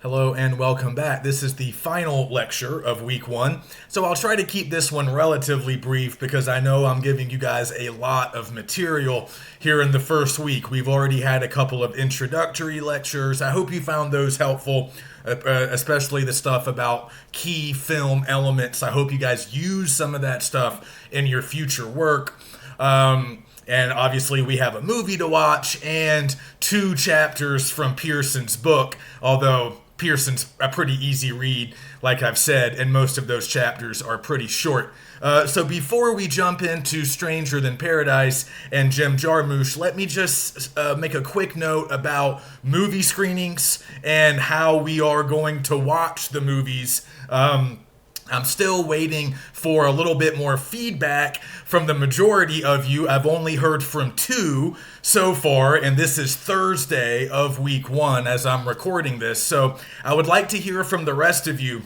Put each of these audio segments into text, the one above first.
Hello and welcome back. This is the final lecture of week one. So I'll try to keep this one relatively brief because I know I'm giving you guys a lot of material here in the first week. We've already had a couple of introductory lectures. I hope you found those helpful, especially the stuff about key film elements. I hope you guys use some of that stuff in your future work. And obviously, we have a movie to watch and two chapters from Pearson's book, although Pearson's a pretty easy read, like I've said, and most of those chapters are pretty short. So before we jump into Stranger Than Paradise and Jim Jarmusch, let me just make a quick note about movie screenings and how we are going to watch the movies. I'm still waiting for a little bit more feedback from the majority of you. I've only heard from two so far, and this is Thursday of week one as I'm recording this. So I would like to hear from the rest of you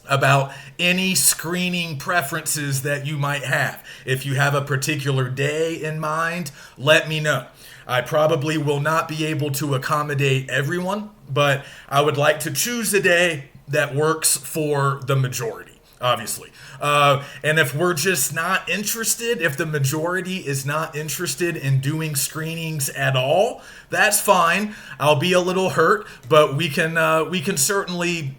about any screening preferences that you might have. If you have a particular day in mind, let me know. I probably will not be able to accommodate everyone, but I would like to choose a day that works for the majority. Obviously. And if we're just not interested, if the majority is not interested in doing screenings at all, that's fine. I'll be a little hurt, but we can certainly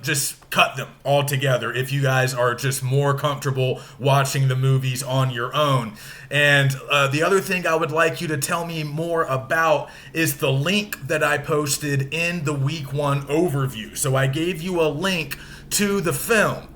just cut them all together if you guys are just more comfortable watching the movies on your own. And the other thing I would like you to tell me more about is the link that I posted in the week one overview. So I gave you a link to the film.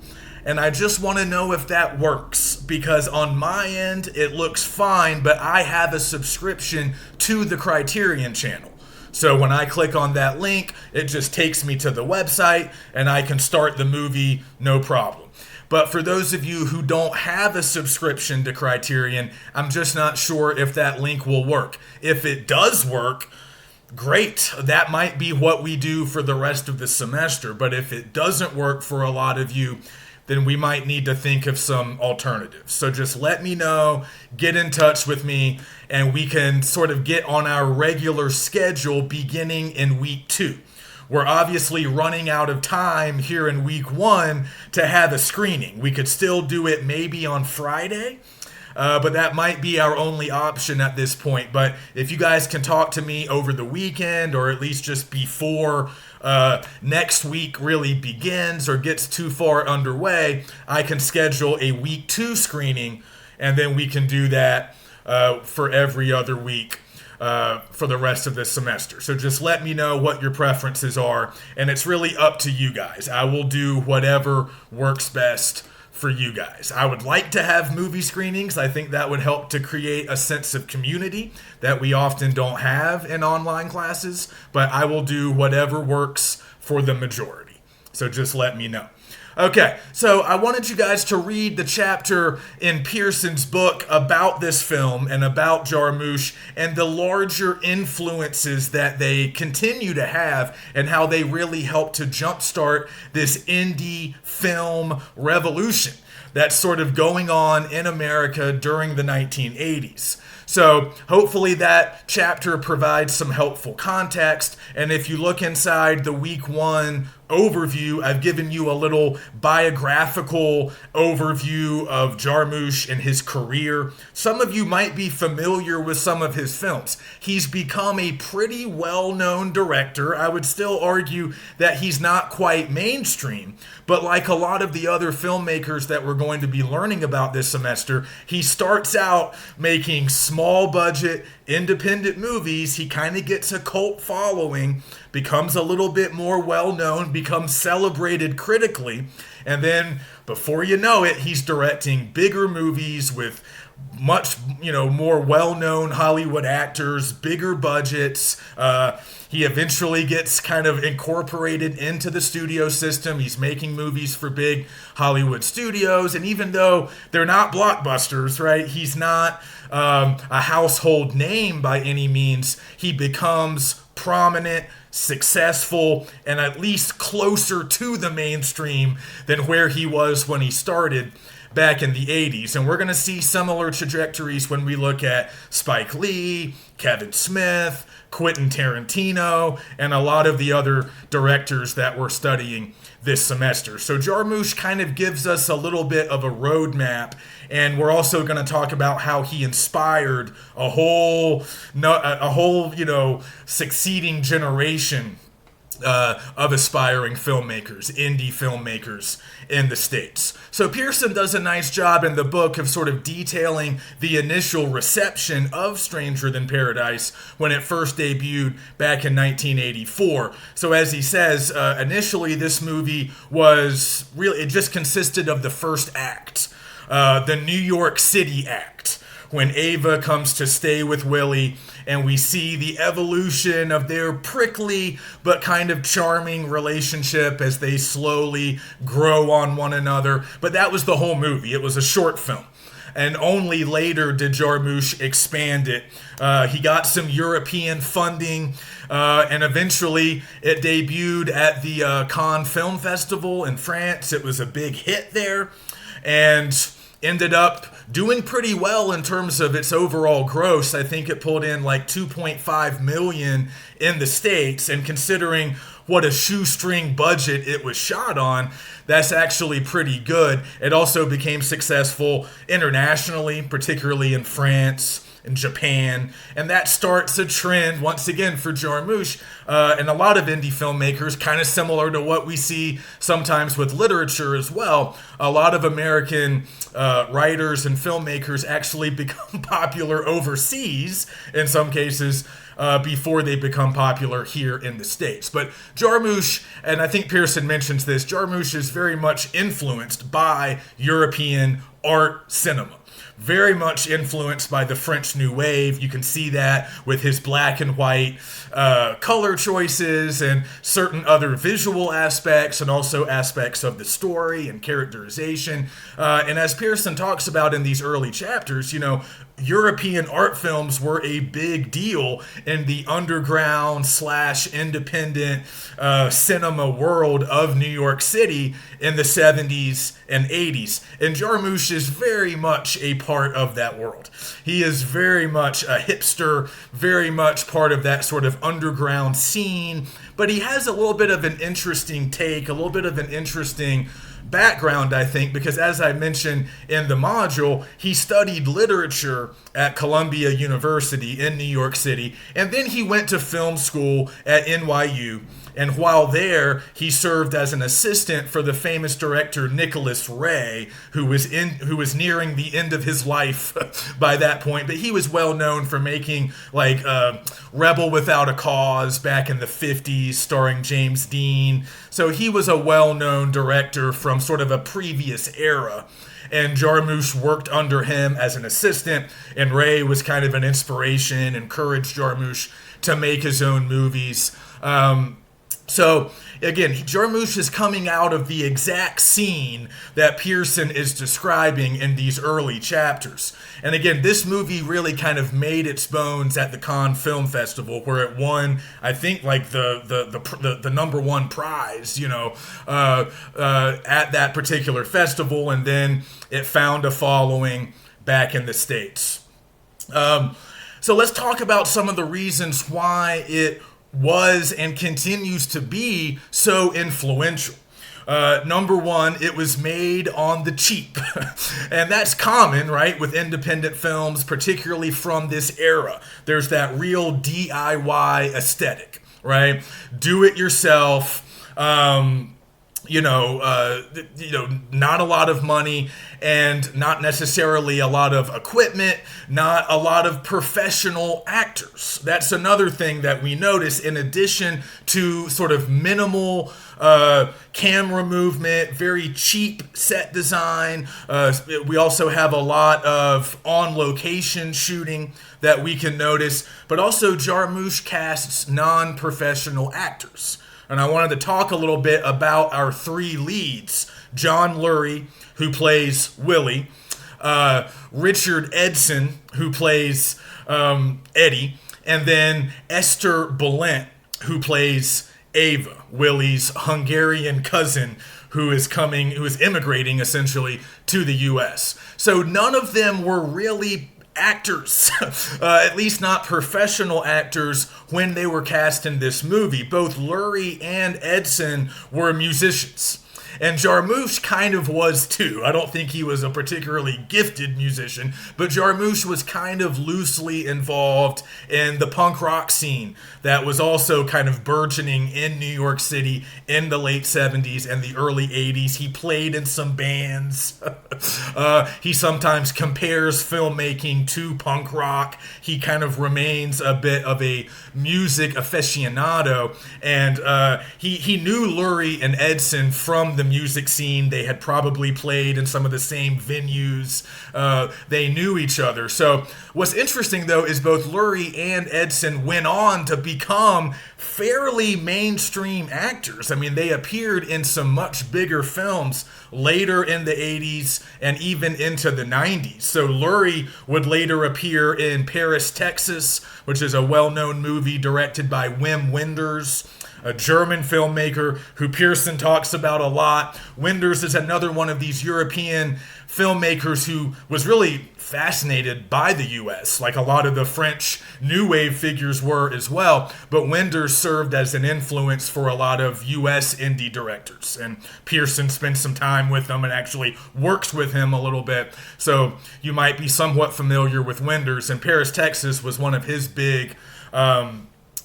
And I just want to know if that works, because on my end, it looks fine, but I have a subscription to the Criterion channel. So when I click on that link, it just takes me to the website, and I can start the movie, no problem. But for those of you who don't have a subscription to Criterion, I'm just not sure if that link will work. If it does work, great. That might be what we do for the rest of the semester. But if it doesn't work for a lot of you, then we might need to think of some alternatives. So just let me know, get in touch with me, and we can sort of get on our regular schedule beginning in week two. We're obviously running out of time here in week one to have a screening. We could still do it maybe on Friday, but that might be our only option at this point. But if you guys can talk to me over the weekend, or at least just before next week really begins or gets too far underway, I can schedule a week two screening, and then we can do that for every other week for the rest of this semester. So just let me know what your preferences are, and it's really up to you guys. I will do whatever works best for you guys. I would like to have movie screenings. I think that would help to create a sense of community that we often don't have in online classes, but I will do whatever works for the majority. So just let me know. Okay, so I wanted you guys to read the chapter in Pearson's book about this film and about Jarmusch and the larger influences that they continue to have and how they really help to jumpstart this indie film revolution that's sort of going on in America during the 1980s. So hopefully that chapter provides some helpful context. And if you look inside the week one overview, I've given you a little biographical overview of Jarmusch and his career. Some of you might be familiar with some of his films. He's become a pretty well-known director. I would still argue that he's not quite mainstream, but like a lot of the other filmmakers that we're going to be learning about this semester, he starts out making small budget, independent movies. He kind of gets a cult following, becomes a little bit more well-known, becomes celebrated critically, and then before you know it, he's directing bigger movies with much, more well-known Hollywood actors, bigger budgets. He eventually gets kind of incorporated into the studio system. He's making movies for big Hollywood studios, and even though they're not blockbusters, right, he's not a household name by any means. He becomes prominent, successful, and at least closer to the mainstream than where he was when he started back in the 80s. And we're going to see similar trajectories when we look at Spike Lee, Kevin Smith, Quentin Tarantino, and a lot of the other directors that we're studying this semester. So Jarmusch kind of gives us a little bit of a roadmap, and we're also going to talk about how he inspired a whole succeeding generation of aspiring filmmakers, indie filmmakers in the States. So Pearson does a nice job in the book of sort of detailing the initial reception of Stranger Than Paradise when it first debuted back in 1984. So as he says, initially this movie it just consisted of the first act, the New York City act, when Ava comes to stay with Willie, and we see the evolution of their prickly but kind of charming relationship as they slowly grow on one another. But that was the whole movie. It was a short film. And only later did Jarmusch expand it. He got some European funding, and eventually it debuted at the Cannes Film Festival in France. It was a big hit there, and ended up doing pretty well in terms of its overall gross. I think it pulled in like $2.5 million in the States, and considering what a shoestring budget it was shot on, that's actually pretty good. It also became successful internationally, particularly in France and Japan, and that starts a trend once again for Jarmusch and a lot of indie filmmakers, kind of similar to what we see sometimes with literature as well. A lot of American writers and filmmakers actually become popular overseas in some cases before they become popular here in the States. But Jarmusch, and I think Pearson mentions this, Jarmusch is very much influenced by European art cinema. Very much influenced by the French New Wave. You can see that with his black and white color choices and certain other visual aspects, and also aspects of the story and characterization. And as Pearson talks about in these early chapters, European art films were a big deal in the underground / independent cinema world of New York City in the 70s and 80s. And Jarmusch is very much a part of that world. He is very much a hipster, very much part of that sort of underground scene, but he has a little bit of an interesting take, a little bit of an interesting background, I think, because as I mentioned in the module, he studied literature at Columbia University in New York City, and then he went to film school at NYU. And while there, he served as an assistant for the famous director Nicholas Ray, who was nearing the end of his life by that point. But he was well known for making like Rebel Without a Cause back in the 50s, starring James Dean. So he was a well-known director from sort of a previous era. And Jarmusch worked under him as an assistant, and Ray was kind of an inspiration, encouraged Jarmusch to make his own movies. So again, Jarmusch is coming out of the exact scene that Pearson is describing in these early chapters. And again, this movie really kind of made its bones at the Cannes Film Festival, where it won, I think, like the number one prize, at that particular festival, and then it found a following back in the States. So let's talk about some of the reasons why it was and continues to be so influential. Number one, it was made on the cheap. And that's common, right, with independent films, particularly from this era. There's that real DIY aesthetic, right? Do it yourself. Not a lot of money, and not necessarily a lot of equipment, not a lot of professional actors. That's another thing that we notice, in addition to sort of minimal camera movement, very cheap set design. We also have a lot of on-location shooting that we can notice, but also Jarmusch casts non-professional actors. And I wanted to talk a little bit about our three leads. John Lurie, who plays Willie, Richard Edson, who plays Eddie, and then Esther Ballent, who plays Ava, Willie's Hungarian cousin, who is immigrating essentially to the U.S. So none of them were really actors, at least not professional actors, when they were cast in this movie. Both Lurie and Edson were musicians. And Jarmusch kind of was too. I don't think he was a particularly gifted musician, but Jarmusch was kind of loosely involved in the punk rock scene that was also kind of burgeoning in New York City in the late 70s and the early 80s. He played in some bands. He sometimes compares filmmaking to punk rock. He kind of remains a bit of a music aficionado, and he knew Lurie and Edson from the music scene. They had probably played in some of the same venues. They knew each other. So what's interesting, though, is both Lurie and Edson went on to become fairly mainstream actors. I mean, they appeared in some much bigger films later in the 80s and even into the 90s. So Lurie would later appear in Paris, Texas, which is a well-known movie directed by Wim Wenders, a German filmmaker who Pearson talks about a lot. Wenders is another one of these European filmmakers who was really fascinated by the U.S., like a lot of the French New Wave figures were as well. But Wenders served as an influence for a lot of U.S. indie directors. And Pearson spent some time with him and actually works with him a little bit. So you might be somewhat familiar with Wenders. And Paris, Texas was one of his big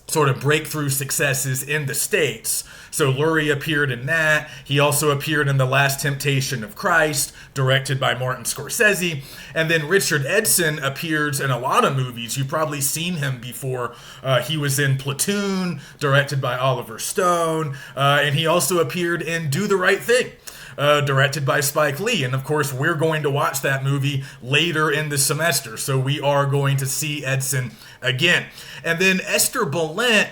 sort of breakthrough successes in the States. So Lurie appeared in that. He also appeared in The Last Temptation of Christ, directed by Martin Scorsese. And then Richard Edson appears in a lot of movies. You've probably seen him before. He was in Platoon, directed by Oliver Stone. And he also appeared in Do the Right Thing, directed by Spike Lee. And of course, we're going to watch that movie later in the semester. So we are going to see Edson again. And then Esther Balint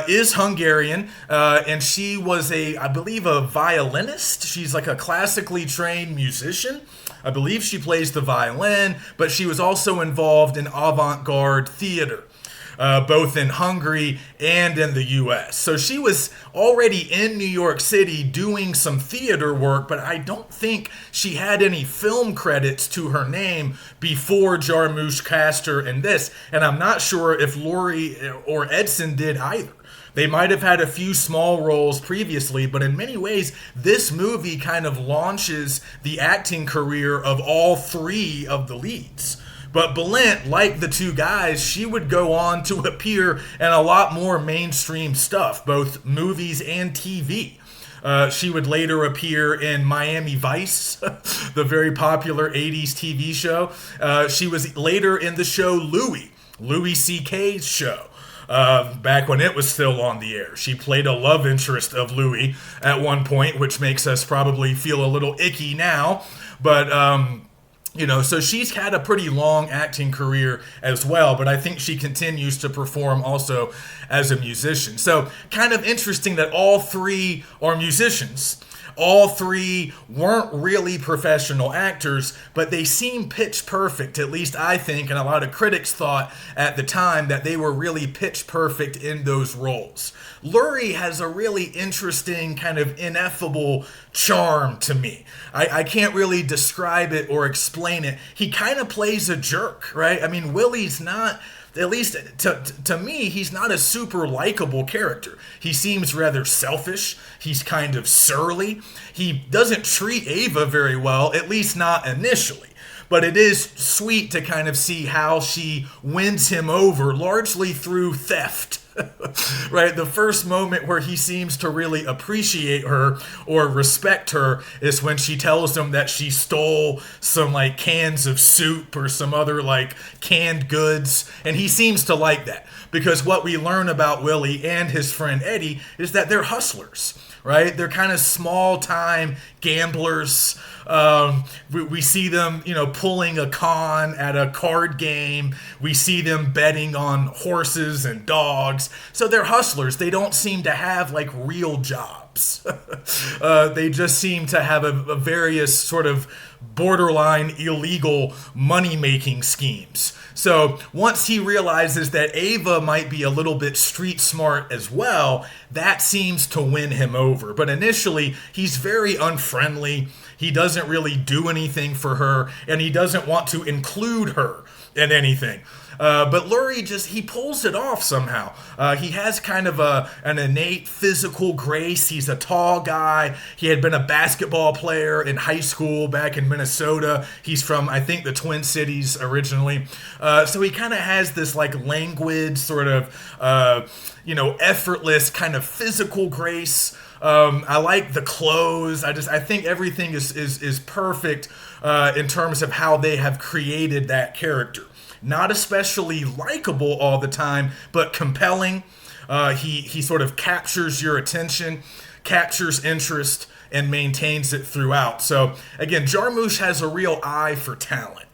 is Hungarian, and she was I believe, a violinist. She's like a classically trained musician. I believe she plays the violin, but she was also involved in avant-garde theater, both in Hungary and in the U.S. So she was already in New York City doing some theater work, but I don't think she had any film credits to her name before Jarmusch cast her in this. And I'm not sure if Lurie or Edson did either. They might have had a few small roles previously, but in many ways, this movie kind of launches the acting career of all three of the leads. But Balint, like the two guys, she would go on to appear in a lot more mainstream stuff, both movies and TV. She would later appear in Miami Vice, the very popular 80s TV show. She was later in the show Louis C.K.'s show. Back when it was still on the air. She played a love interest of Louis at one point, which makes us probably feel a little icky now. But so she's had a pretty long acting career as well, but I think she continues to perform also as a musician. So kind of interesting that all three are musicians. All three weren't really professional actors, but they seem pitch perfect, at least I think, and a lot of critics thought at the time that they were really pitch perfect in those roles. Lurie has a really interesting, kind of ineffable charm to me. I can't really describe it or explain it. He kind of plays a jerk, right? I mean, Willie's not... At least to me, he's not a super likable character. He seems rather selfish. He's kind of surly. He doesn't treat Ava very well, at least not initially. But it is sweet to kind of see how she wins him over, largely through theft. Right? The first moment where he seems to really appreciate her or respect her is when she tells him that she stole some like cans of soup or some other like canned goods. And he seems to like that because what we learn about Willie and his friend Eddie is that they're hustlers. Right? They're kind of small-time gamblers. We see them, pulling a con at a card game. We see them betting on horses and dogs. dogs. So they're hustlers. They don't seem to have like real jobs. They just seem to have a various sort of borderline illegal money-making schemes. So once he realizes that Ava might be a little bit street smart as well, that seems to win him over. But initially, he's very unfriendly. He doesn't really do anything for her, and he doesn't want to include her in anything. But Lurie he pulls it off somehow. He has kind of an innate physical grace. He's a tall guy. He had been a basketball player in high school back in Minnesota. He's from, I think, the Twin Cities originally. So he kind of has this like languid sort of, effortless kind of physical grace. I like the clothes. I think everything is perfect in terms of how they have created that character. Not especially likable all the time, but compelling. He sort of captures your attention, captures interest, and maintains it throughout. So again, Jarmusch has a real eye for talent.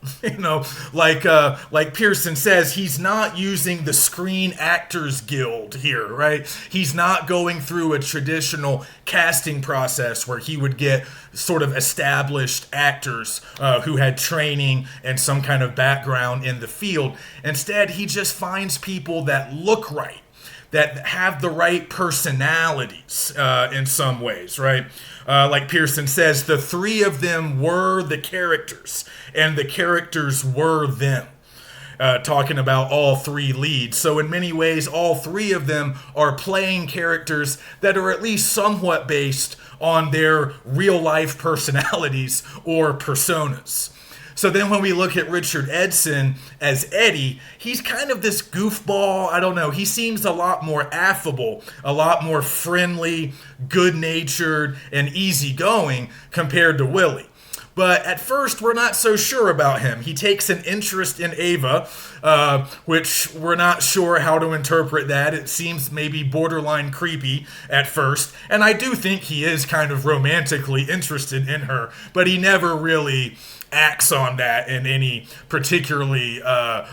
Like Pearson says, he's not using the Screen Actors Guild here, right? He's not going through a traditional casting process where he would get sort of established actors who had training and some kind of background in the field. Instead, he just finds people that look right, that have the right personalities in some ways, right? Like Pearson says, the three of them were the characters, and the characters were them. Talking about all three leads. So in many ways, all three of them are playing characters that are at least somewhat based on their real-life personalities or personas. So then when we look at Richard Edson as Eddie, he's kind of this goofball. I don't know. He seems a lot more affable, a lot more friendly, good-natured, and easygoing compared to Willie. But at first, we're not so sure about him. He takes an interest in Ava, which we're not sure how to interpret that. It seems maybe borderline creepy at first. And I do think he is kind of romantically interested in her, but he never really acts on that in any particularly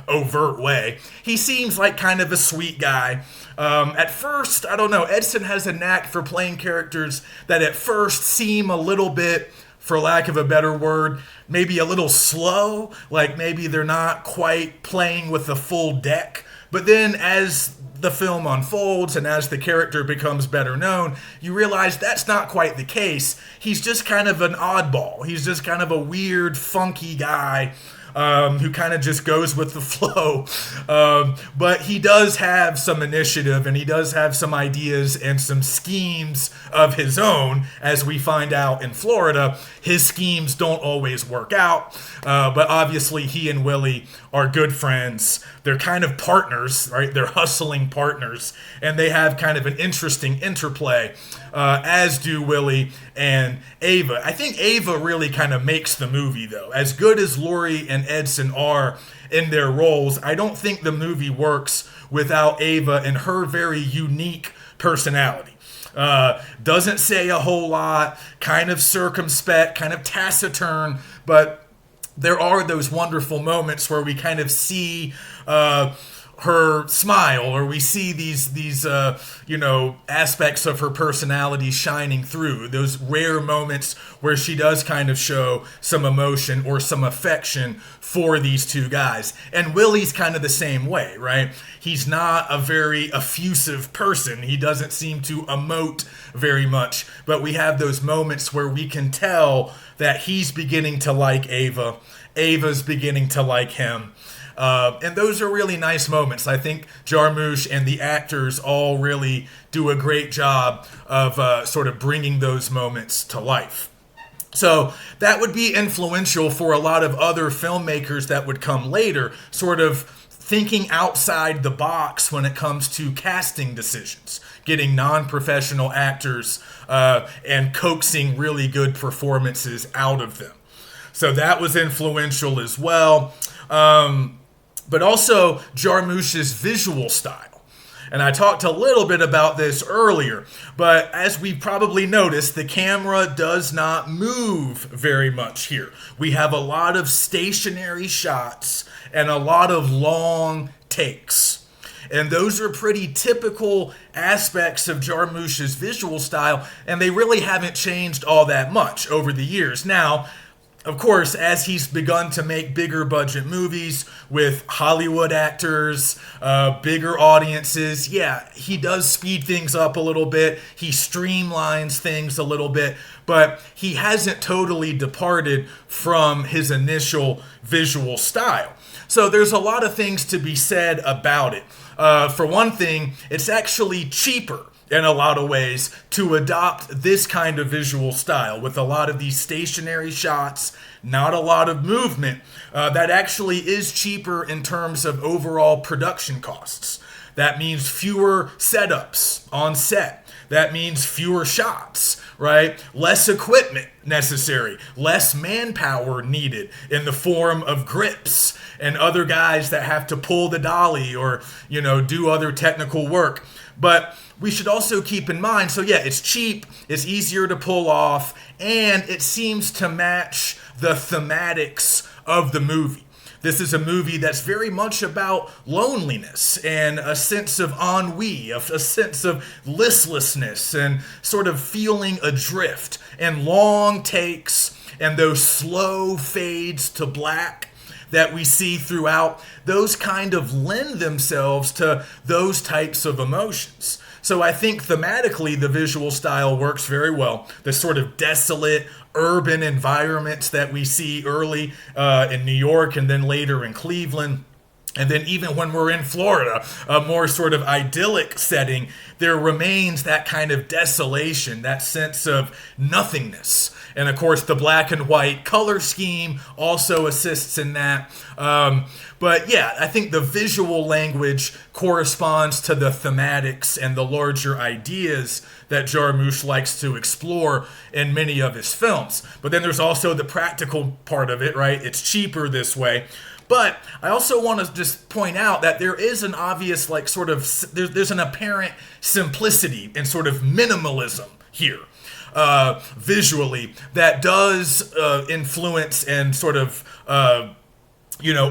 overt way. He seems like kind of a sweet guy. At first, I don't know, Edson has a knack for playing characters that at first seem a little bit, for lack of a better word, maybe a little slow, like maybe they're not quite playing with the full deck. But then as the film unfolds and as the character becomes better known, you realize that's not quite the case. He's just kind of an oddball. He's just kind of a weird, funky guy who kind of just goes with the flow. But he does have some initiative, and he does have some ideas and some schemes of his own. As we find out in Florida, his schemes don't always work out, but obviously he and Willie are good friends. They're kind of partners, right? They're hustling partners, and they have kind of an interesting interplay, as do Willie and Ava. I think Ava really kind of makes the movie, though. As good as Lurie and Edson are in their roles, I don't think the movie works without Ava and her very unique personality. Doesn't say a whole lot, kind of circumspect, kind of taciturn, but there are those wonderful moments where we kind of see her smile, or we see these aspects of her personality shining through. Those rare moments where she does kind of show some emotion or some affection for these two guys. And Willie's kind of the same way, right? He's not a very effusive person. He doesn't seem to emote very much, but we have those moments where we can tell that he's beginning to like Ava. Ava's beginning to like him. And those are really nice moments. I think Jarmusch and the actors all really do a great job of sort of bringing those moments to life. So that would be influential for a lot of other filmmakers that would come later, sort of thinking outside the box when it comes to casting decisions, getting non-professional actors and coaxing really good performances out of them. So that was influential as well. But also Jarmusch's visual style. And I talked a little bit about this earlier, but as we probably noticed, the camera does not move very much here. We have a lot of stationary shots and a lot of long takes. And those are pretty typical aspects of Jarmusch's visual style, and they really haven't changed all that much over the years. Now, of course, as he's begun to make bigger budget movies with Hollywood actors, bigger audiences, yeah, he does speed things up a little bit. He streamlines things a little bit, but he hasn't totally departed from his initial visual style. So there's a lot of things to be said about it. For one thing, it's actually cheaper in a lot of ways to adopt this kind of visual style with a lot of these stationary shots, not a lot of movement. That actually is cheaper in terms of overall production costs. That means fewer setups on set. That means fewer shots, right? Less equipment necessary, less manpower needed in the form of grips and other guys that have to pull the dolly or, do other technical work. But we should also keep in mind, so yeah, it's cheap, it's easier to pull off, and it seems to match the thematics of the movie. This is a movie that's very much about loneliness and a sense of ennui, a sense of listlessness and sort of feeling adrift, and long takes and those slow fades to black that we see throughout, those kind of lend themselves to those types of emotions. So I think thematically the visual style works very well. The sort of desolate urban environments that we see early in New York and then later in Cleveland. And then even when we're in Florida, a more sort of idyllic setting, there remains that kind of desolation, that sense of nothingness. And of course, the black and white color scheme also assists in that. But yeah, I think the visual language corresponds to the thematics and the larger ideas that Jarmusch likes to explore in many of his films. But then there's also the practical part of it, right? It's cheaper this way. But I also want to just point out that there is an obvious, there's an apparent simplicity and sort of minimalism here, visually, that does influence and sort of,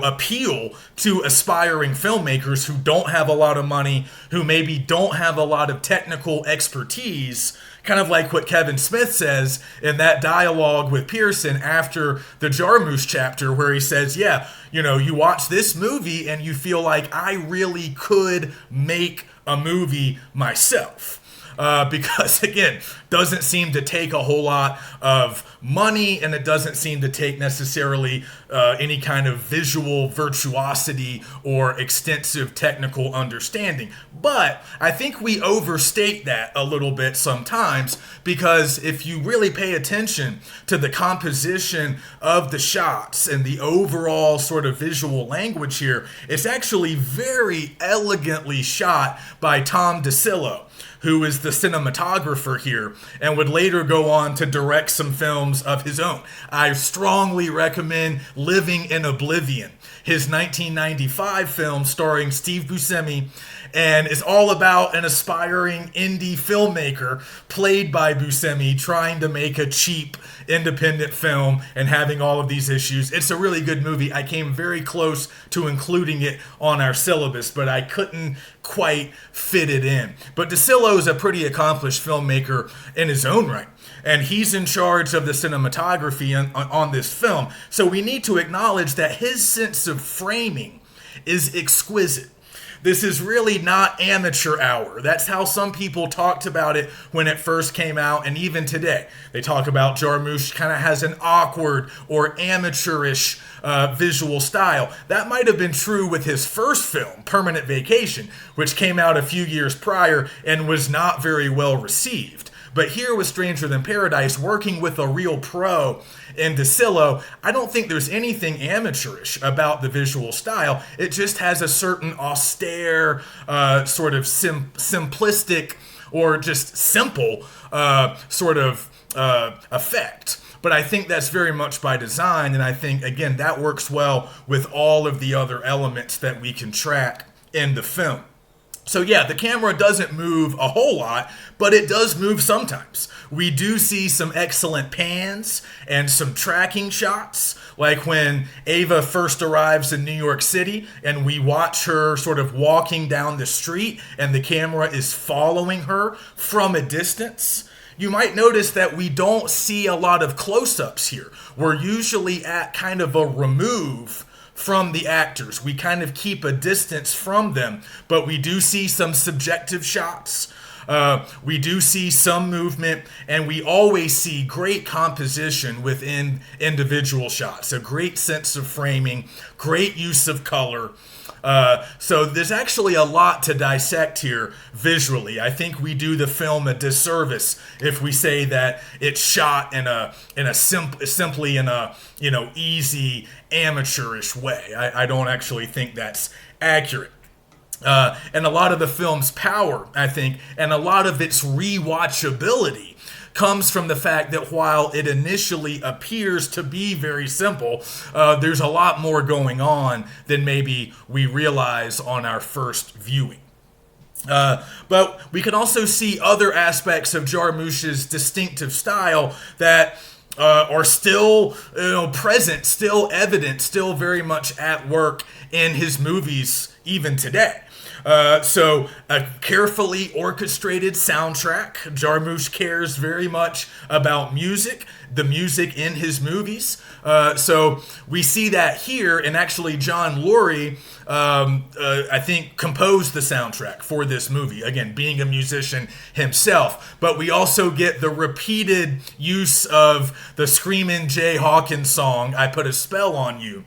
appeal to aspiring filmmakers who don't have a lot of money, who maybe don't have a lot of technical expertise. Kind of like what Kevin Smith says in that dialogue with Pearson after the Jarmusch chapter, where he says, yeah, you watch this movie and you feel like I really could make a movie myself. Because, again, doesn't seem to take a whole lot of money, and it doesn't seem to take necessarily any kind of visual virtuosity or extensive technical understanding. But I think we overstate that a little bit sometimes, because if you really pay attention to the composition of the shots and the overall sort of visual language here, it's actually very elegantly shot by Tom DeCillo, who is the cinematographer here and would later go on to direct some films of his own. I strongly recommend Living in Oblivion, his 1995 film starring Steve Buscemi, and it's all about an aspiring indie filmmaker played by Buscemi trying to make a cheap independent film and having all of these issues. It's a really good movie. I came very close to including it on our syllabus, but I couldn't quite fit it in. But DeCillo is a pretty accomplished filmmaker in his own right, and he's in charge of the cinematography on this film. So we need to acknowledge that his sense of framing is exquisite. This is really not amateur hour. That's how some people talked about it when it first came out, and even today. They talk about Jarmusch kind of has an awkward or amateurish visual style. That might have been true with his first film, Permanent Vacation, which came out a few years prior and was not very well received. But here with Stranger Than Paradise, working with a real pro in DeCillo, I don't think there's anything amateurish about the visual style. It just has a certain austere, sort of simplistic or just simple sort of effect. But I think that's very much by design, and I think, again, that works well with all of the other elements that we can track in the film. So yeah, the camera doesn't move a whole lot, but it does move sometimes. We do see some excellent pans and some tracking shots, like when Ava first arrives in New York City and we watch her sort of walking down the street and the camera is following her from a distance. You might notice that we don't see a lot of close-ups here. We're usually at kind of a remove from the actors. We kind of keep a distance from them, but we do see some subjective shots. We do see some movement, and we always see great composition within individual shots. A great sense of framing, great use of color. So there's actually a lot to dissect here visually. I think we do the film a disservice if we say that it's shot simply in a easy amateurish way. I don't actually think that's accurate. And a lot of the film's power, I think, and a lot of its rewatchability comes from the fact that while it initially appears to be very simple, there's a lot more going on than maybe we realize on our first viewing. But we can also see other aspects of Jarmusch's distinctive style that are still present, still evident, still very much at work in his movies even today. So a carefully orchestrated soundtrack. Jarmusch cares very much about music, the music in his movies. So we see that here, and actually John Lurie, I think, composed the soundtrack for this movie, again, being a musician himself. But we also get the repeated use of the Screamin' Jay Hawkins song, I Put a Spell on You,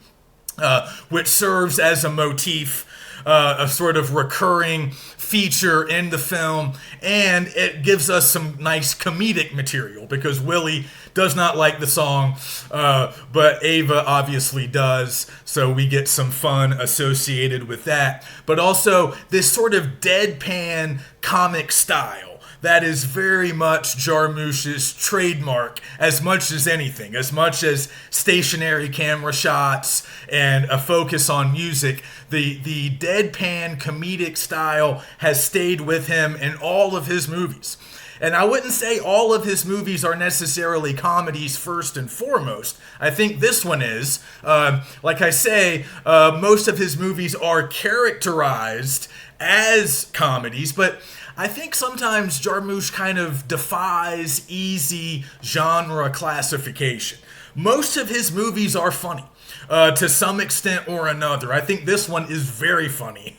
which serves as a motif, a sort of recurring feature in the film, and it gives us some nice comedic material because Willie does not like the song, but Ava obviously does, so we get some fun associated with that. But also this sort of deadpan comic style that is very much Jarmusch's trademark as much as anything, as much as stationary camera shots and a focus on music. The deadpan comedic style has stayed with him in all of his movies. And I wouldn't say all of his movies are necessarily comedies first and foremost. I think this one is. Like I say, most of his movies are characterized as comedies, but I think sometimes Jarmusch kind of defies easy genre classification. Most of his movies are funny. To some extent or another. I think this one is very funny.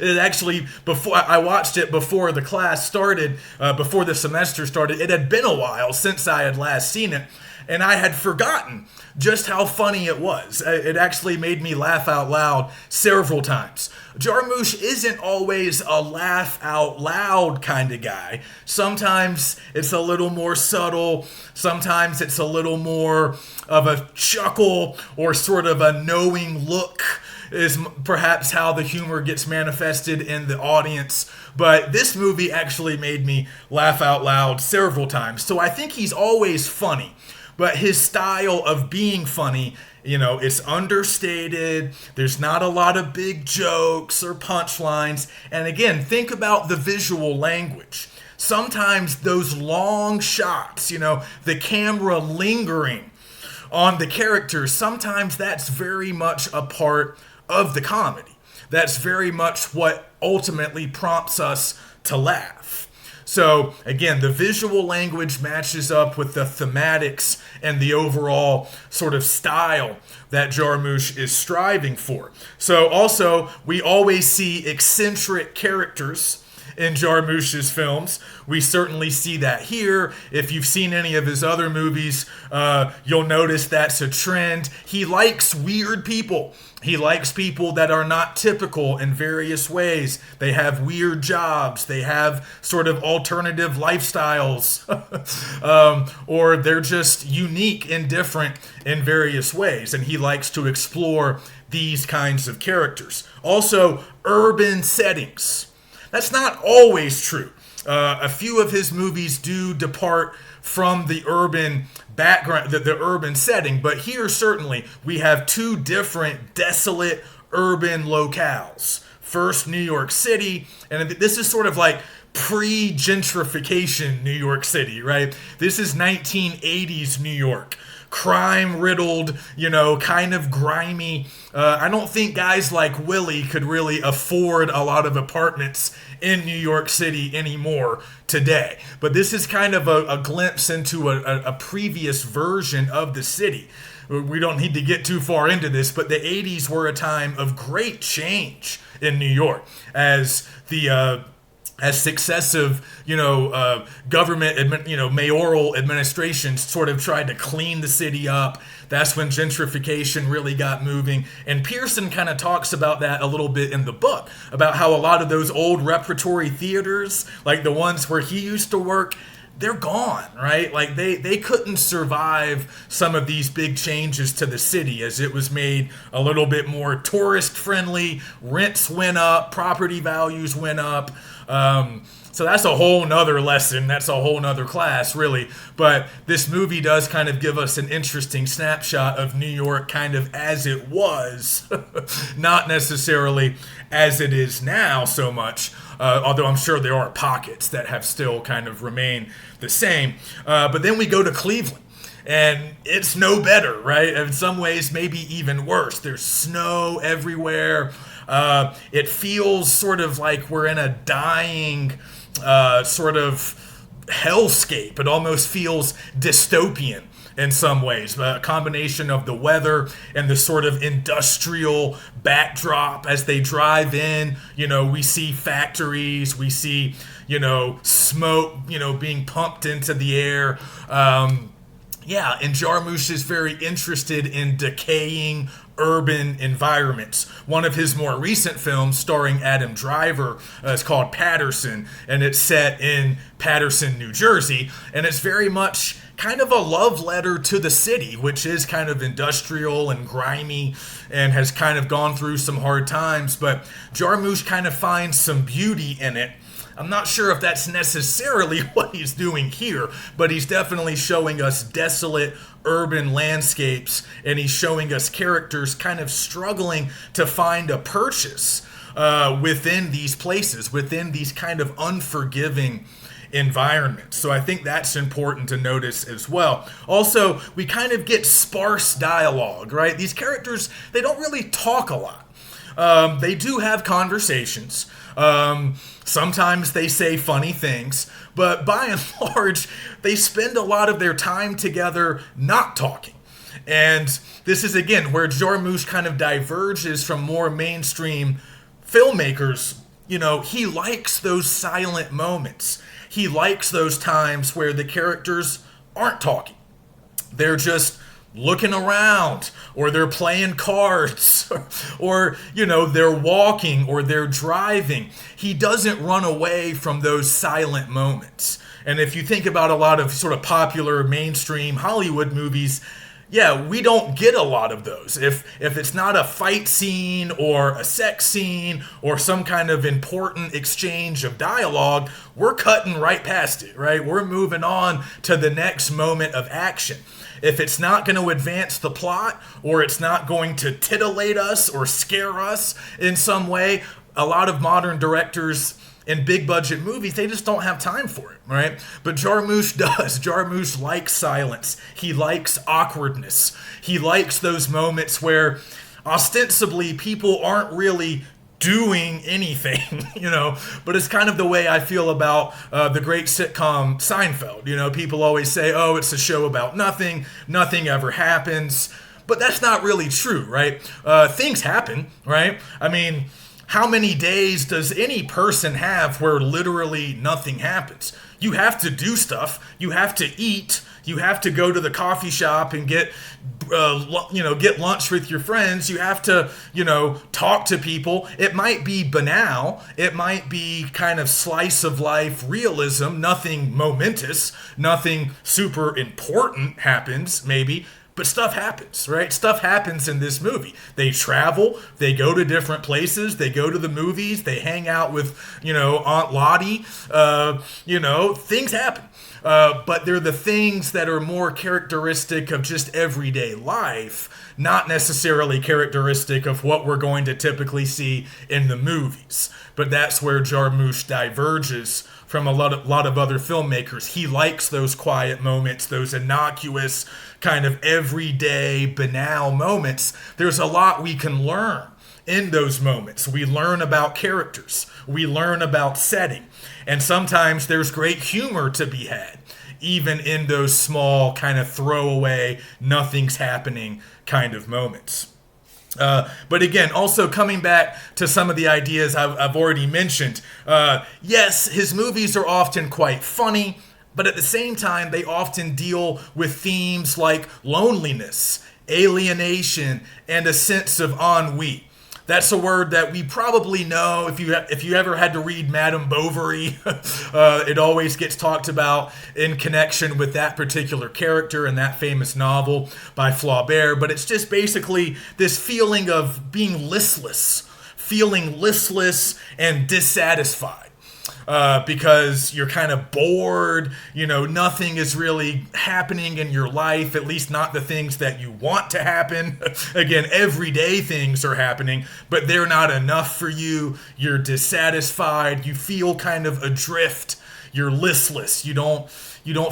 It actually, before I watched it before the class started, before the semester started, it had been a while since I had last seen it, and I had forgotten just how funny it was. It actually made me laugh out loud several times. Jarmusch isn't always a laugh out loud kind of guy. Sometimes it's a little more subtle. Sometimes it's a little more of a chuckle or sort of a knowing look is perhaps how the humor gets manifested in the audience. But this movie actually made me laugh out loud several times. So I think he's always funny. But his style of being funny, it's understated. There's not a lot of big jokes or punchlines. And again, think about the visual language. Sometimes those long shots, the camera lingering on the characters, sometimes that's very much a part of the comedy. That's very much what ultimately prompts us to laugh. So again, the visual language matches up with the thematics and the overall sort of style that Jarmusch is striving for. So also, we always see eccentric characters in Jarmusch's films. We certainly see that here. If you've seen any of his other movies, you'll notice that's a trend. He likes weird people. He likes people that are not typical in various ways. They have weird jobs. They have sort of alternative lifestyles. Or they're just unique and different in various ways. And he likes to explore these kinds of characters. Also, urban settings. That's not always true. A few of his movies do depart from the urban background, the urban setting, but here certainly we have two different desolate urban locales first New York City. And this is sort of like pre-gentrification New York City, right? This is 1980s New York. Crime riddled, kind of grimy. I don't think guys like Willie could really afford a lot of apartments in New York City anymore today. But this is kind of a glimpse into a previous version of the city. We don't need to get too far into this, but the 80s were a time of great change in New York as successive, government, mayoral administrations sort of tried to clean the city up. That's when gentrification really got moving. And Pearson kind of talks about that a little bit in the book, about how a lot of those old repertory theaters, like the ones where he used to work, they're gone, right? Like they couldn't survive some of these big changes to the city as it was made a little bit more tourist friendly. Rents went up, property values went up. So that's a whole nother lesson. That's a whole nother class, really. But this movie does kind of give us an interesting snapshot of New York kind of as it was, not necessarily as it is now so much. Although I'm sure there are pockets that have still kind of remained the same. But then we go to Cleveland, and it's no better, right? In some ways, maybe even worse. There's snow everywhere. It feels sort of like we're in a dying sort of hellscape. It almost feels dystopian in some ways. A combination of the weather and the sort of industrial backdrop as they drive in. We see factories, we see, smoke, being pumped into the air. And Jarmusch is very interested in decaying urban environments. One of his more recent films starring Adam Driver is called Paterson, and it's set in Paterson, New Jersey, and it's very much kind of a love letter to the city, which is kind of industrial and grimy and has kind of gone through some hard times, but Jarmusch kind of finds some beauty in it. I'm not sure if that's necessarily what he's doing here, but he's definitely showing us desolate urban landscapes, and he's showing us characters kind of struggling to find a purchase within these places, within these kind of unforgiving environments. So I think that's important to notice as well. Also, we kind of get sparse dialogue, right? These characters, they don't really talk a lot. They do have conversations. Sometimes they say funny things, but by and large, they spend a lot of their time together not talking. And this is, again, where Jarmusch kind of diverges from more mainstream filmmakers. He likes those silent moments. He likes those times where the characters aren't talking. They're just looking around, or they're playing cards, or they're walking, or they're driving. He doesn't run away from those silent moments. And if you think about a lot of sort of popular mainstream Hollywood movies, we don't get a lot of those. If it's not a fight scene or a sex scene or some kind of important exchange of dialogue, we're cutting right past it, right? We're moving on to the next moment of action. If it's not going to advance the plot, or it's not going to titillate us or scare us in some way, a lot of modern directors in big budget movies, they just don't have time for it, right? But Jarmusch does. Jarmusch likes silence. He likes awkwardness. He likes those moments where ostensibly people aren't really doing anything, but it's kind of the way I feel about the great sitcom Seinfeld. People always say, oh, it's a show about nothing ever happens, but that's not really true, right? Things happen, right? I mean, how many days does any person have where literally nothing happens? You have to do stuff. You have to eat. You have to go to the coffee shop and get lunch with your friends. You have to, talk to people. It might be banal. It might be kind of slice of life realism. Nothing momentous. Nothing super important happens, maybe. But stuff happens, right? Stuff happens in this movie. They travel, they go to different places, they go to the movies, they hang out with, Aunt Lottie, things happen. but they're the things that are more characteristic of just everyday life, not necessarily characteristic of what we're going to typically see in the movies. But that's where Jarmusch diverges from a lot of other filmmakers. He likes those quiet moments, those innocuous, kind of everyday, banal moments. There's a lot we can learn in those moments. We learn about characters. We learn about setting. And sometimes there's great humor to be had, even in those small, kind of throwaway, nothing's happening kind of moments. But again, also coming back to some of the ideas I've already mentioned, yes, his movies are often quite funny, but at the same time, they often deal with themes like loneliness, alienation, and a sense of ennui. That's a word that we probably know. If you ever had to read Madame Bovary, it always gets talked about in connection with that particular character in that famous novel by Flaubert. But it's just basically this feeling of being feeling listless and dissatisfied. Because you're kind of bored, nothing is really happening in your life, at least not the things that you want to happen. Again, everyday things are happening, but they're not enough for you. You're dissatisfied. You feel kind of adrift. You're listless. You don't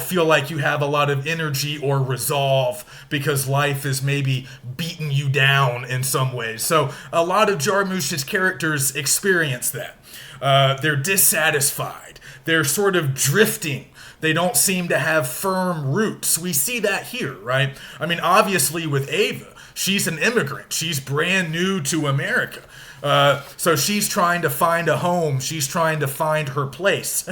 feel like you have a lot of energy or resolve because life is maybe beating you down in some ways. So a lot of Jarmusch's characters experience that. They're dissatisfied. They're sort of drifting. They don't seem to have firm roots. We see that here, right? I mean, obviously with Ava, she's an immigrant. She's brand new to America. So she's trying to find a home. She's trying to find her place.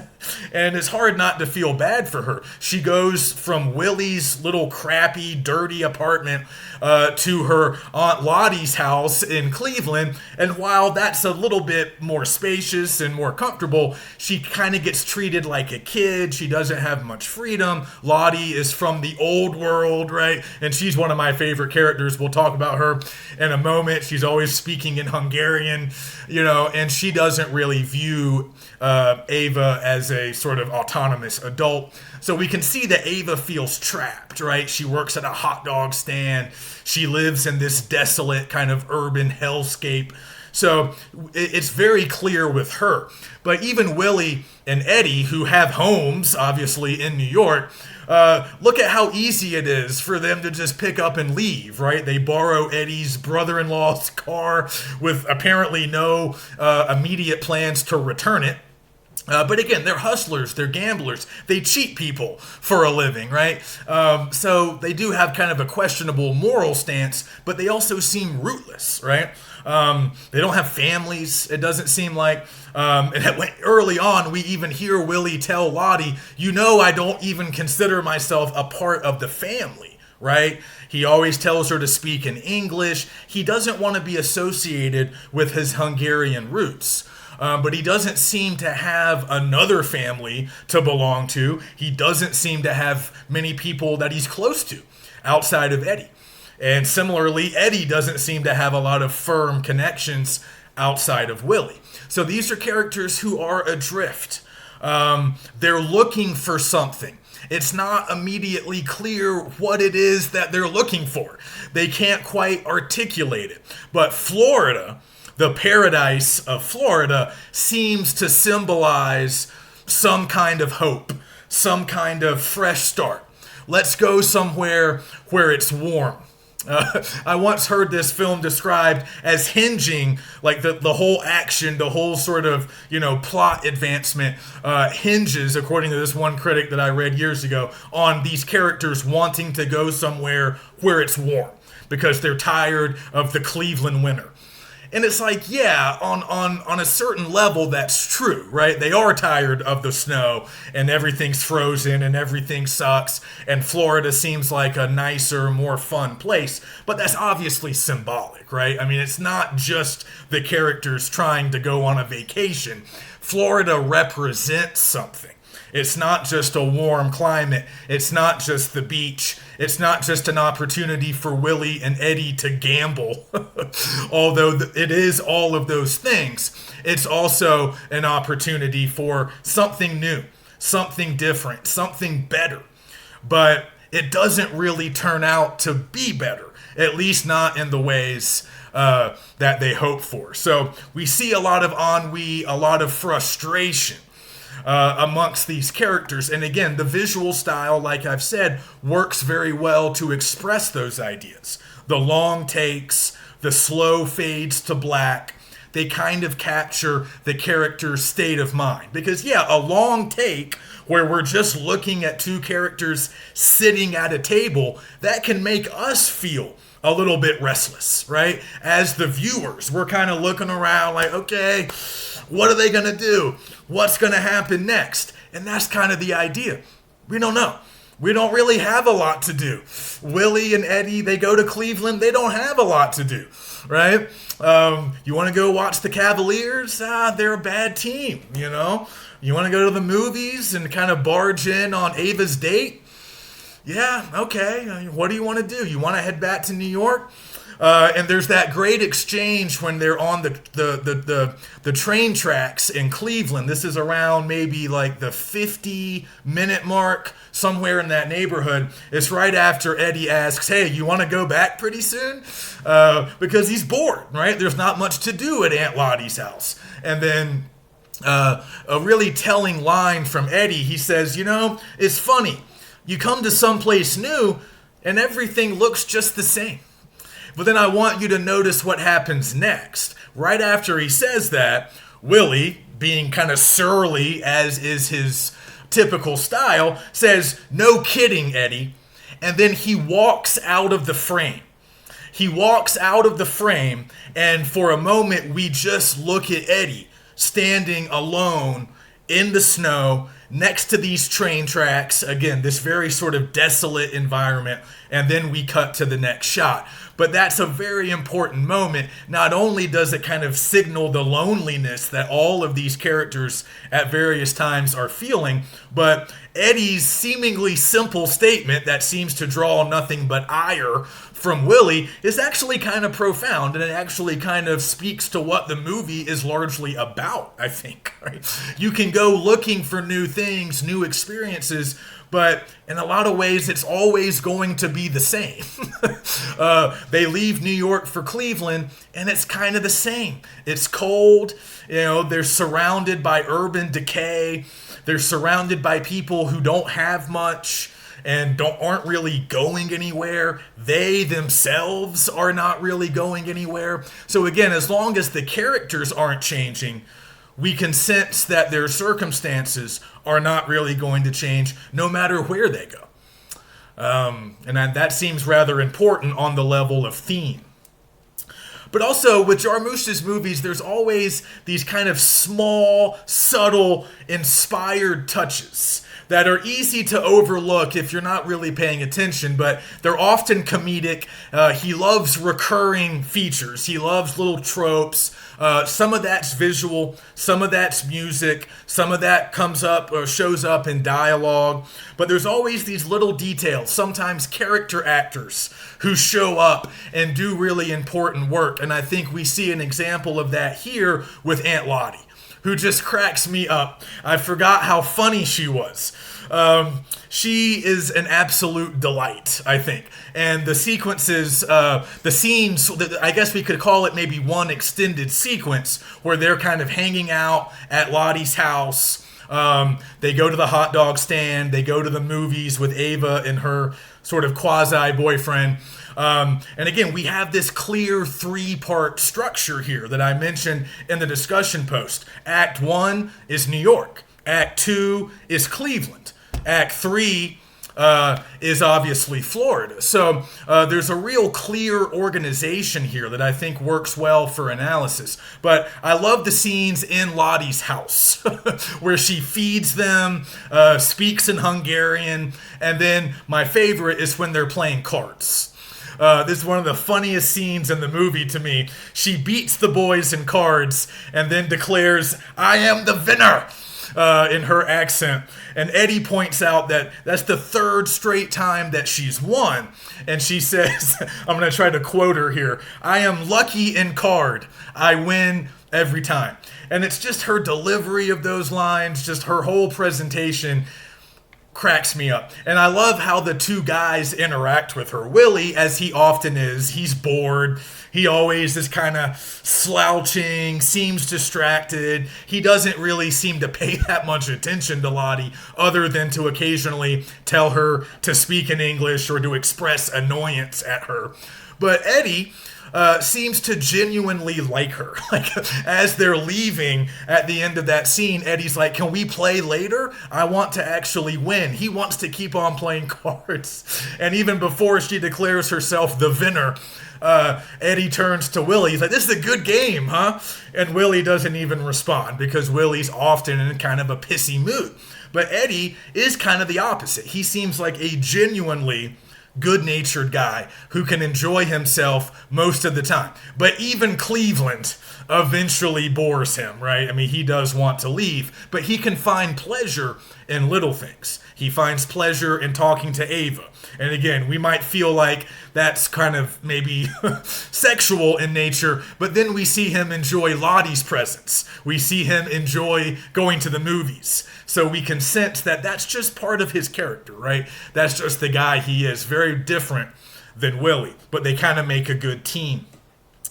And it's hard not to feel bad for her. She goes from Willie's little crappy, dirty apartment to her Aunt Lottie's house in Cleveland. And while that's a little bit more spacious and more comfortable, she kind of gets treated like a kid. She doesn't have much freedom. Lottie is from the old world, right? And she's one of my favorite characters. We'll talk about her in a moment. She's always speaking in Hungarian. And she doesn't really view Ava as a sort of autonomous adult. So we can see that Ava feels trapped, right? She works at a hot dog stand. She lives in this desolate kind of urban hellscape. So it's very clear with her. But even Willie and Eddie, who have homes, obviously, in New York, look at how easy it is for them to just pick up and leave, right? They borrow Eddie's brother-in-law's car with apparently no immediate plans to return it. But again, they're hustlers, they're gamblers, they cheat people for a living, right? So they do have kind of a questionable moral stance, but they also seem rootless, right? They don't have families, it doesn't seem like. And early on, we even hear Willie tell Lottie, I don't even consider myself a part of the family, right? He always tells her to speak in English. He doesn't want to be associated with his Hungarian roots. But he doesn't seem to have another family to belong to. He doesn't seem to have many people that he's close to outside of Eddie. And similarly, Eddie doesn't seem to have a lot of firm connections outside of Willie. So these are characters who are adrift. They're looking for something. It's not immediately clear what it is that they're looking for. They can't quite articulate it. But Florida, the paradise of Florida, seems to symbolize some kind of hope, some kind of fresh start. Let's go somewhere where it's warm. I once heard this film described as hinging, like the whole action, the whole sort of, plot advancement hinges, according to this one critic that I read years ago, on these characters wanting to go somewhere where it's warm because they're tired of the Cleveland winter. And it's like, yeah, on a certain level, that's true, right? They are tired of the snow and everything's frozen and everything sucks. And Florida seems like a nicer, more fun place. But that's obviously symbolic, right? I mean, it's not just the characters trying to go on a vacation. Florida represents something. It's not just a warm climate. It's not just the beach. It's not just an opportunity for Willie and Eddie to gamble. Although it is all of those things, it's also an opportunity for something new, something different, something better. But it doesn't really turn out to be better, at least not in the ways that they hope for. So we see a lot of ennui, a lot of frustration amongst these characters. And again, the visual style, like I've said, works very well to express those ideas. The long takes, the slow fades to black, they kind of capture the character's state of mind. Because, yeah, a long take where we're just looking at two characters sitting at a table, that can make us feel a little bit restless, right? As the viewers, we're kind of looking around like, okay, what are they going to do? What's going to happen next? And that's kind of the idea. We don't know. We don't really have a lot to do. Willie and Eddie, they go to Cleveland. They don't have a lot to do, right? You want to go watch the Cavaliers? They're a bad team, you know? You want to go to the movies and kind of barge in on Ava's date? Yeah, okay. What do you want to do? You want to head back to New York? And there's that great exchange when they're on the train tracks in Cleveland. This is around maybe like the 50-minute mark, somewhere in that neighborhood. It's right after Eddie asks, hey, you want to go back pretty soon? Because he's bored, right? There's not much to do at Aunt Lottie's house. And then a really telling line from Eddie, he says, you know, it's funny. You come to someplace new and everything looks just the same. But then I want you to notice what happens next. Right after he says that, Willie, being kind of surly as is his typical style, says, no kidding, Eddie. And then he walks out of the frame. He walks out of the frame, and for a moment we just look at Eddie standing alone in the snow next to these train tracks. Again, this very sort of desolate environment, and then we cut to the next shot. But that's a very important moment. Not only does it kind of signal the loneliness that all of these characters at various times are feeling, but Eddie's seemingly simple statement that seems to draw nothing but ire from Willie is actually kind of profound, and it actually kind of speaks to what the movie is largely about, I think. Right? You can go looking for new things, new experiences, but in a lot of ways, it's always going to be the same. They leave New York for Cleveland, and it's kind of the same. It's cold. You know, they're surrounded by urban decay. They're surrounded by people who don't have much and aren't really going anywhere. They themselves are not really going anywhere. So again, as long as the characters aren't changing, we can sense that their circumstances are not really going to change no matter where they go. And that seems rather important on the level of theme. But also, with Jarmusch's movies, there's always these kind of small, subtle, inspired touches that are easy to overlook if you're not really paying attention, but they're often comedic. He loves recurring features. He loves little tropes. Some of that's visual, some of that's music, some of that comes up or shows up in dialogue. But there's always these little details, sometimes character actors who show up and do really important work. And I think we see an example of that here with Aunt Lottie, who just cracks me up. I forgot how funny she was. She is an absolute delight, I think. And the sequences, the scenes, I guess we could call it maybe one extended sequence where they're kind of hanging out at Lottie's house. They go to the hot dog stand. They go to the movies with Ava and her sort of quasi-boyfriend. And again, we have this clear 3-part structure here that I mentioned in the discussion post. Act 1 is New York. Act 2 is Cleveland. Act 3 is obviously Florida. So there's a real clear organization here that I think works well for analysis. But I love the scenes in Lottie's house where she feeds them, speaks in Hungarian, and then my favorite is when they're playing cards. This is one of the funniest scenes in the movie to me. She beats the boys in cards and then declares, "I am the winner." in her accent. And Eddie points out that that's the third straight time that she's won. And she says, I'm going to try to quote her here, "I am lucky in card. I win every time." And it's just her delivery of those lines, just her whole presentation cracks me up. And I love how the two guys interact with her. Willie, as he often is, he's bored. He always is kind of slouching, seems distracted. He doesn't really seem to pay that much attention to Lottie, other than to occasionally tell her to speak in English or to express annoyance at her. But Eddie seems to genuinely like her. Like, as they're leaving at the end of that scene, Eddie's like, "Can we play later? I want to actually win." He wants to keep on playing cards. And even before she declares herself the winner, Eddie turns to Willie. He's like, "This is a good game, huh?" And Willie doesn't even respond because Willie's often in kind of a pissy mood. But Eddie is kind of the opposite. He seems like a genuinely good-natured guy who can enjoy himself most of the time. But even Cleveland eventually bores him, right? I mean, he does want to leave, but he can find pleasure in little things. He finds pleasure in talking to Ava. And again, we might feel like that's kind of maybe sexual in nature, but then we see him enjoy Lottie's presence. We see him enjoy going to the movies. So we can sense that that's just part of his character, right? That's just the guy he is. Very different than Willie, but they kind of make a good team.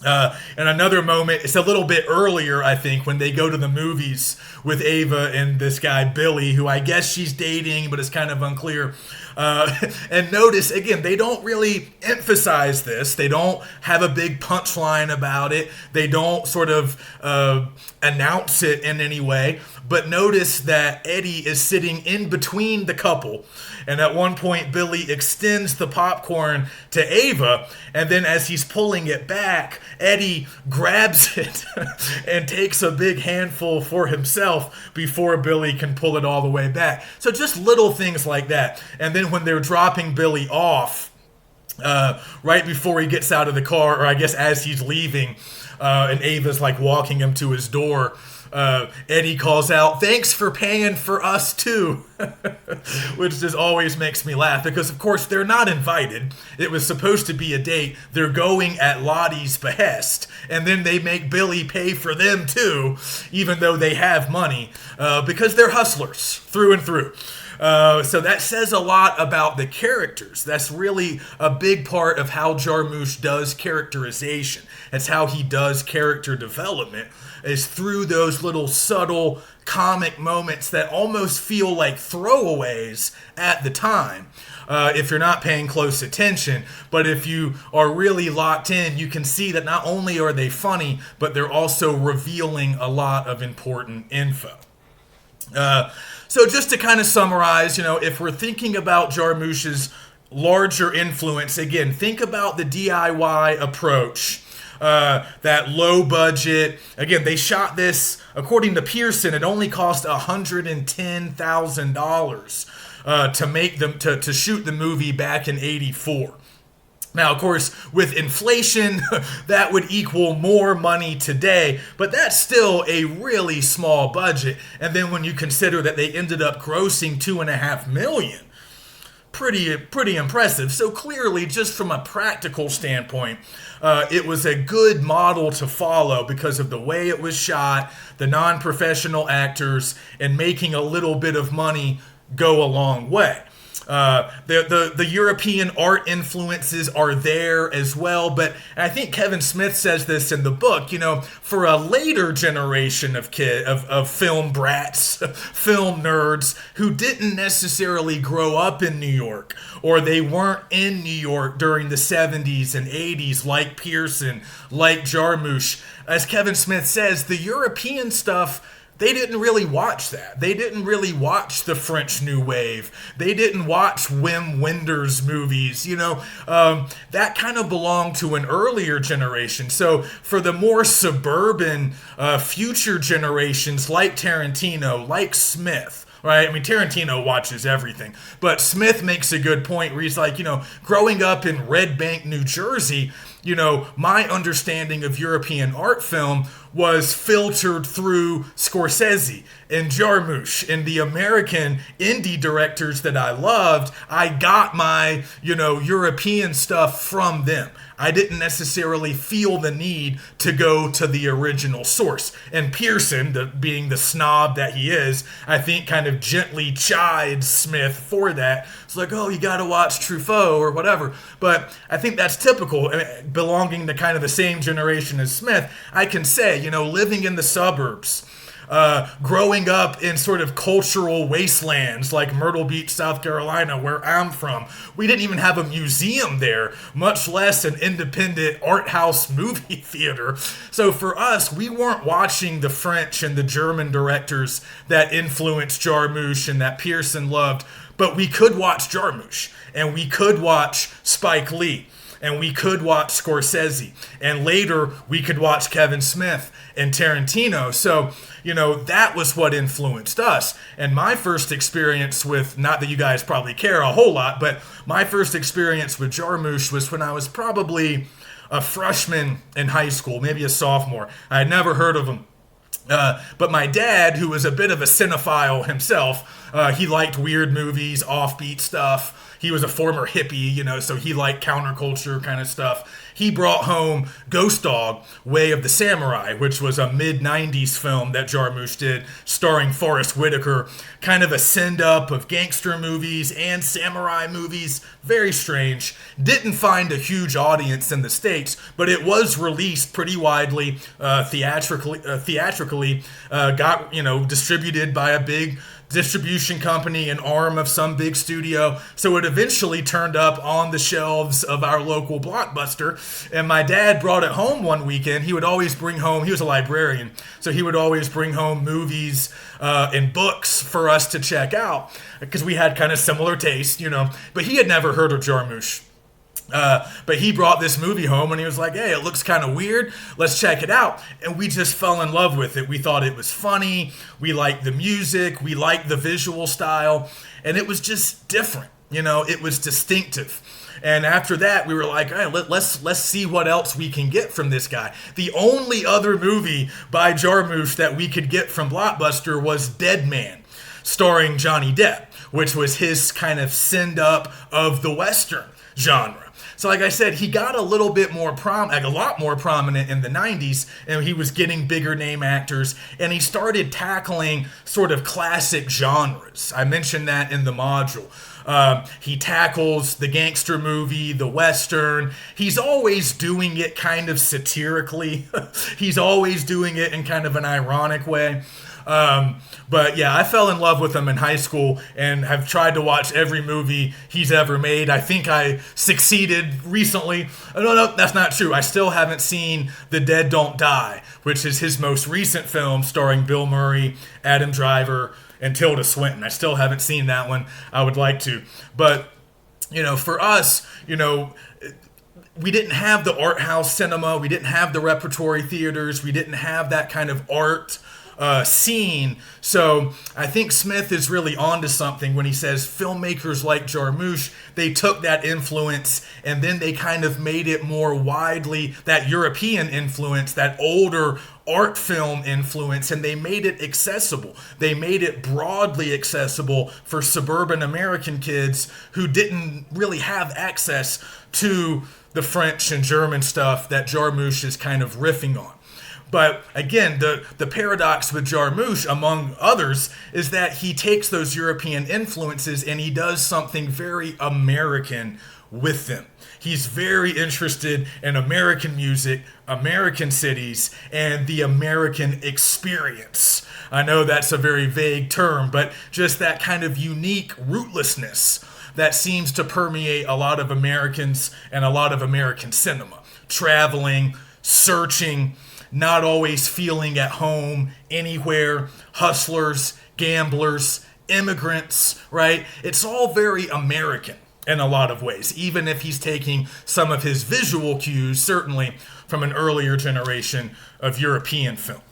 And another moment, it's a little bit earlier, I think, when they go to the movies with Ava and this guy, Billy, who I guess she's dating, but it's kind of unclear. And notice, again, they don't really emphasize this. They don't have a big punchline about it. They don't sort of announce it in any way. But notice that Eddie is sitting in between the couple. And at one point, Billy extends the popcorn to Ava. And then as he's pulling it back, Eddie grabs it and takes a big handful for himself before Billy can pull it all the way back. So just little things like that. And then when they're dropping Billy off, right before he gets out of the car, or I guess as he's leaving, and Ava's like walking him to his door, Eddie calls out, "Thanks for paying for us too," which just always makes me laugh because, of course, they're not invited. It was supposed to be a date. They're going at Lottie's behest, and then they make Billy pay for them too, even though they have money, because they're hustlers through and through. So that says a lot about the characters. That's really a big part of how Jarmusch does characterization. That's how he does character development, is through those little subtle comic moments that almost feel like throwaways at the time, if you're not paying close attention. But if you are really locked in, you can see that not only are they funny, but they're also revealing a lot of important info. So just to kind of summarize, if we're thinking about Jarmusch's larger influence, again, think about the DIY approach, that low budget. Again, they shot this, according to Pearson, it only cost $110,000 to make them to shoot the movie back in '84. Now, of course, with inflation, that would equal more money today, but that's still a really small budget. And then when you consider that they ended up grossing $2.5 million, pretty impressive. So clearly, just from a practical standpoint, it was a good model to follow because of the way it was shot, the non-professional actors, and making a little bit of money go a long way. The European art influences are there as well, but I think Kevin Smith says this in the book, for a later generation of film brats, film nerds who didn't necessarily grow up in New York, or they weren't in New York during the 70s and 80s like Pearson, like Jarmusch. As Kevin Smith says, the European stuff, they didn't really watch that. They didn't really watch the French New Wave. They didn't watch Wim Wenders movies. That kind of belonged to an earlier generation. So for the more suburban future generations like Tarantino, like Smith, right? I mean, Tarantino watches everything. But Smith makes a good point where he's like, growing up in Red Bank, New Jersey, my understanding of European art film was filtered through Scorsese and Jarmusch and the American indie directors that I loved. I got my, European stuff from them. I didn't necessarily feel the need to go to the original source. And Pearson, being the snob that he is, I think kind of gently chides Smith for that. It's like, oh, you got to watch Truffaut or whatever. But I think that's typical. Belonging to kind of the same generation as Smith, I can say, living in the suburbs, growing up in sort of cultural wastelands like Myrtle Beach, South Carolina, where I'm from. We didn't even have a museum there, much less an independent art house movie theater. So for us, we weren't watching the French and the German directors that influenced Jarmusch and that Pearson loved, but we could watch Jarmusch, and we could watch Spike Lee, and we could watch Scorsese, and later we could watch Kevin Smith and Tarantino. So, that was what influenced us. And my first experience with, not that you guys probably care a whole lot, but my first experience with Jarmusch was when I was probably a freshman in high school, maybe a sophomore. I had never heard of him. But my dad, who was a bit of a cinephile himself, he liked weird movies, offbeat stuff. He was a former hippie, so he liked counterculture kind of stuff. He brought home Ghost Dog, Way of the Samurai, which was a mid-90s film that Jarmusch did, starring Forrest Whitaker. Kind of a send-up of gangster movies and samurai movies. Very strange. Didn't find a huge audience in the States, but it was released pretty widely, theatrically, got, distributed by a big distribution company, an arm of some big studio. So it eventually turned up on the shelves of our local Blockbuster. And my dad brought it home one weekend. He would always bring home, he was a librarian, so he would always bring home movies and books for us to check out because we had kind of similar tastes, But he had never heard of Jarmusch. But he brought this movie home and he was like, hey, it looks kind of weird. Let's check it out. And we just fell in love with it. We thought it was funny. We liked the music. We liked the visual style. And it was just different. It was distinctive. And after that, we were like, all right, let's see what else we can get from this guy. The only other movie by Jarmusch that we could get from Blockbuster was Dead Man, starring Johnny Depp, which was his kind of send-up of the Western genre. So like I said, he got a lot more prominent in the 90s, and he was getting bigger name actors, and he started tackling sort of classic genres. I mentioned that in the module. He tackles the gangster movie, the Western. He's always doing it kind of satirically. He's always doing it in kind of an ironic way. But yeah, I fell in love with him in high school and have tried to watch every movie he's ever made. I think I succeeded recently. No, that's not true. I still haven't seen The Dead Don't Die, which is his most recent film starring Bill Murray, Adam Driver, and Tilda Swinton. I still haven't seen that one. I would like to. But, for us, we didn't have the art house cinema. We didn't have the repertory theaters. We didn't have that kind of art scene. So I think Smith is really onto something when he says filmmakers like Jarmusch, they took that influence and then they kind of made it more widely, that European influence, that older art film influence, and they made it accessible. They made it broadly accessible for suburban American kids who didn't really have access to the French and German stuff that Jarmusch is kind of riffing on. But again, the paradox with Jarmusch, among others, is that he takes those European influences and he does something very American with them. He's very interested in American music, American cities, and the American experience. I know that's a very vague term, but just that kind of unique rootlessness that seems to permeate a lot of Americans and a lot of American cinema. Traveling, searching, not always feeling at home anywhere, hustlers, gamblers, immigrants, right? It's all very American in a lot of ways, even if he's taking some of his visual cues, certainly from an earlier generation of European film.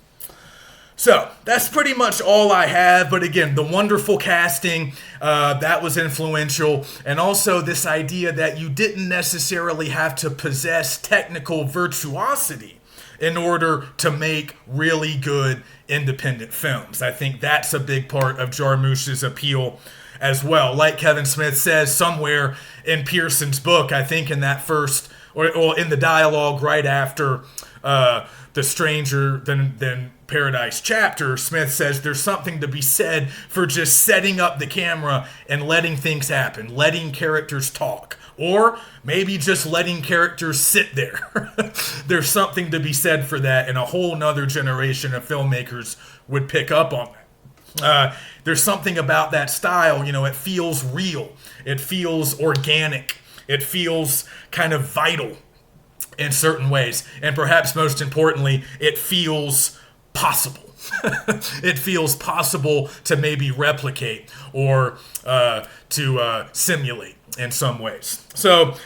So that's pretty much all I have. But again, the wonderful casting, that was influential. And also this idea that you didn't necessarily have to possess technical virtuosity in order to make really good independent films. I think that's a big part of Jarmusch's appeal as well. Like Kevin Smith says somewhere in Pearson's book, I think in that first, or in the dialogue right after the Stranger Than Paradise chapter, Smith says there's something to be said for just setting up the camera and letting things happen, letting characters talk, or maybe just letting characters sit there. There's something to be said for that, and a whole nother generation of filmmakers would pick up on that. There's something about that style, it feels real, it feels organic, it feels kind of vital in certain ways, and perhaps most importantly, it feels possible. It feels possible to maybe replicate or to simulate in some ways. So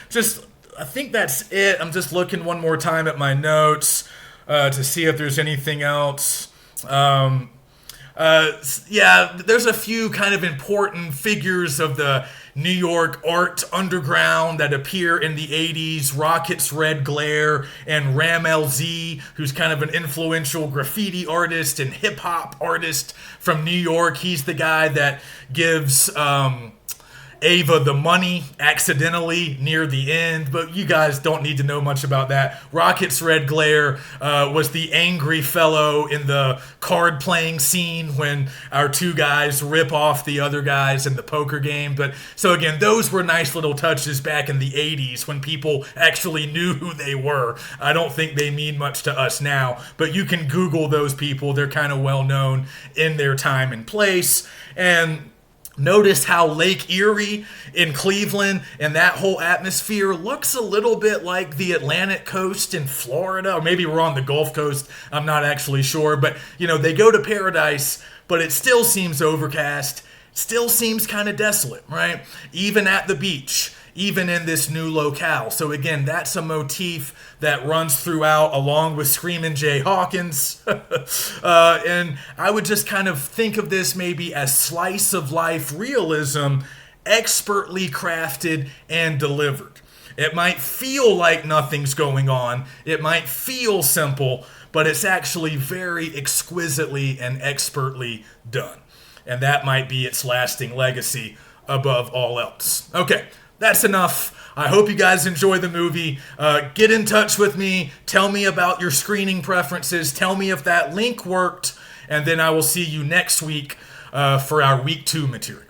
I think that's it. I'm just looking one more time at my notes to see if there's anything else. There's a few kind of important figures of the New York art underground that appear in the 80s. Rocket's Red Glare and Ram LZ, who's kind of an influential graffiti artist and hip-hop artist from New York. He's the guy that gives Ava the money accidentally near the end, but you guys don't need to know much about that. Rocket's Red Glare was the angry fellow in the card playing scene when our two guys rip off the other guys in the poker game. But so again, those were nice little touches back in the 80s when people actually knew who they were. I don't think they mean much to us now, but you can Google those people. They're kind of well known in their time and place. And notice how Lake Erie in Cleveland and that whole atmosphere looks a little bit like the Atlantic coast in Florida, or maybe we're on the Gulf Coast. I'm not actually sure, but they go to paradise, but it still seems overcast, still seems kind of desolate, right? Even at the beach, even in this new locale. So again, that's a motif that runs throughout along with Screamin' Jay Hawkins. And I would just kind of think of this maybe as slice of life realism, expertly crafted and delivered. It might feel like nothing's going on. It might feel simple, but it's actually very exquisitely and expertly done. And that might be its lasting legacy above all else. Okay. That's enough. I hope you guys enjoy the movie. Get in touch with me. Tell me about your screening preferences. Tell me if that link worked. And then I will see you next week for our week 2 material.